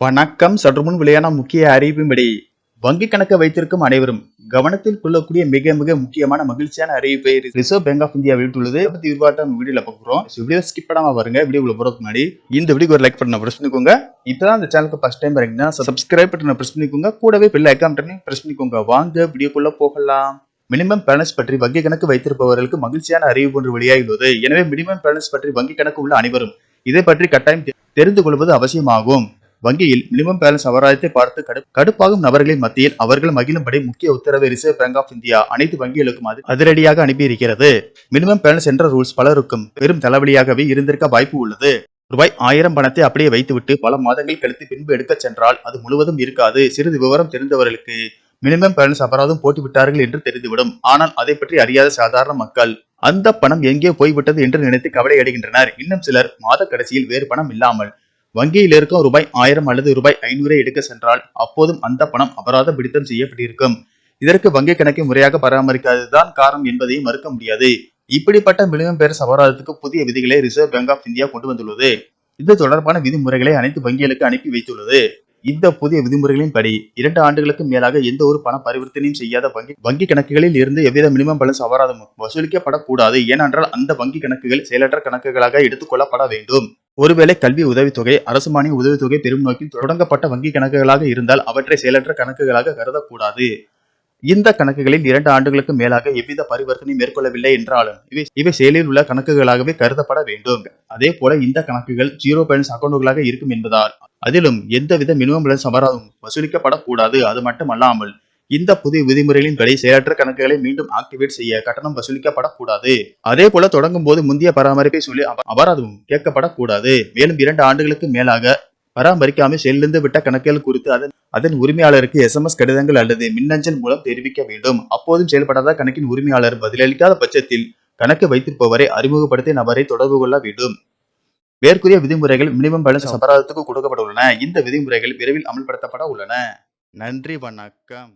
வணக்கம். சற்று முன் வெளியான முக்கிய அறிவிப்பின்படி வங்கி கணக்கை வைத்திருக்கும் அனைவரும் கவனத்தில் கொள்ளக்கூடிய மிக மிக முக்கியமான மகிழ்ச்சியான அறிவிப்பை ரிசர்வ் பேங்க் ஆஃப் இந்தியா வெளியிட்டுள்ளது. பத்தி விரிவாட்டம் வீடியோல பார்க்கிறோம். வீடியோ ஸ்கிப் பண்ணாம பாருங்க. வீடியோக்குள்ள போறதுக்கு முன்னாடி இந்த வீடியோக்கு ஒரு லைக் பட்டனை பிரஸ் பண்ணிக்கோங்க. இப்பதான் இந்த சேனலுக்கு ஃபர்ஸ்ட் டைம் பாருங்கன்னா சப்ஸ்கிரைப் பட்டனை பிரஸ் பண்ணிக்கோங்க. கூடவே பெல் ஐகான் பட்டனை பிரஸ் பண்ணிக்கோங்க. வாங்க வீடியோக்குள்ள போகலாம். மினிமம் பேலன்ஸ் பற்றி வங்கி கணக்கு வைத்திருப்பவர்களுக்கு மகிழ்ச்சியான அறிவிப்பு ஒன்று வெளியாகியுள்ளது. எனவே மினிமம் பேலன்ஸ் பற்றி வங்கி கணக்கு உள்ள அனைவரும் இதை பற்றி கட்டாயம் தெரிந்து கொள்வது அவசியமாகும். வங்கியில் மினிமம் பேலன்ஸ் அபராதத்தை பார்த்து கடுப்பாகும் நபர்களின் மத்தியில் அவர்கள் மகிழும்படி முக்கிய உத்தரவை ரிசர்வ் பேங்க் ஆஃப் இந்தியா அனைத்து வங்கிகளுக்கும் அதிரடியாக அனுப்பியிருக்கிறது. மினிமம் பேலன்ஸ் என்ற ரூல்ஸ் பலருக்கும் பெரும் தலைவலியாகவே இருந்திருக்க வாய்ப்பு உள்ளது. ரூபாய் 1000 பணத்தை அப்படியே வைத்துவிட்டு பல மாதங்கள் கழித்து பின்பு எடுக்க சென்றால் அது முழுவதும் இருக்காது. சிறிது விவரம் தெரிந்தவர்களுக்கு மினிமம் பேலன்ஸ் அபராதம் போட்டுவிட்டார்கள் என்று தெரிந்துவிடும். ஆனால் அதை பற்றி அறியாத சாதாரண மக்கள் அந்த பணம் எங்கே போய்விட்டது என்று நினைத்து கவலை அடைகின்றனர். இன்னும் சிலர் மாத கடைசியில் வேறு பணம் இல்லாமல் வங்கியில் இருக்கும் ரூபாய் 1000 அல்லது ரூபாய் 500 எடுக்க சென்றால் அப்போதும் அந்த பணம் அபராத பிடித்தம் செய்யப்பட்டிருக்கும். இதற்கு வங்கி கணக்கை முறையாக பராமரிக்காததுதான் காரணம் என்பதையும் மறுக்க முடியாது. இப்படிப்பட்ட மினிமம் பேலன்ஸ் அபராதத்துக்கு புதிய விதிகளை ரிசர்வ் பேங்க் ஆஃப் இந்தியா கொண்டு வந்துள்ளது. இது தொடர்பான விதிமுறைகளை அனைத்து வங்கிகளுக்கு அனுப்பி வைத்துள்ளது. இந்த புதிய விதிமுறைகளின் படி 2 ஆண்டுகளுக்கு மேலாக எந்த ஒரு பண பரிவர்த்தனையும் செய்யாத வங்கி கணக்குகளில் இருந்து எவ்வித மினிமம் பேலன்ஸ் அபராதமும் வசூலிக்கப்படக்கூடாது. ஏனென்றால் அந்த வங்கி கணக்குகள் செயலற்ற கணக்குகளாக எடுத்துக் கொள்ளப்பட வேண்டும். ஒருவேளை கல்வி உதவித்தொகை, அரசு மானிய உதவித்தொகை பெரும் நோக்கில் தொடங்கப்பட்ட வங்கி கணக்குகளாக இருந்தால் அவற்றை செயலற்ற கணக்குகளாக கருதக்கூடாது. இந்த கணக்குகளில் 2 ஆண்டுகளுக்கு மேலாக எவ்வித பரிவர்த்தனை மேற்கொள்ளவில்லை என்றாலும் இவை செயலில் உள்ள கணக்குகளாகவே கருதப்பட வேண்டும். அதே போல இந்த கணக்குகள் ஜீரோ பேலன்ஸ் அக்கௌண்டுகளாக இருக்கும் என்பதால் அதிலும் எந்தவித மினிமம் பேலன்ஸ் அபராதமும் வசூலிக்கப்படக்கூடாது. அது மட்டுமல்லாமல் இந்த புதிய விதிமுறைகளின்படி செயலற்ற கணக்குகளை மீண்டும் ஆக்டிவேட் செய்ய கட்டணம் வசூலிக்கப்படக்கூடாது. அதே போல தொடங்கும் போது முந்தைய பராமரிப்பை சொல்லி அபராதமும் கேட்கப்படக்கூடாது. மேலும் 2 ஆண்டுகளுக்கு மேலாக பராமரிக்காமல் செயலிழந்து விட்ட கணக்குகள் குறித்து அதன் உரிமையாளருக்கு SMS கடிதங்கள் அல்லது மின்னஞ்சல் மூலம் தெரிவிக்க வேண்டும். அப்போதும் செயல்படாத கணக்கின் உரிமையாளர் பதிலளிக்காத பட்சத்தில் கணக்கு வைத்திருப்பவரை அறிமுகப்படுத்திய நபரை தொடர்பு கொள்ள வேண்டும். மேற்கூறிய விதிமுறைகள் மினிமம் பேலன்ஸ் அபராதத்துக்கு கொடுக்கப்பட்டுள்ளன. இந்த விதிமுறைகள் விரைவில் அமல்படுத்தப்பட உள்ளன. நன்றி, வணக்கம்.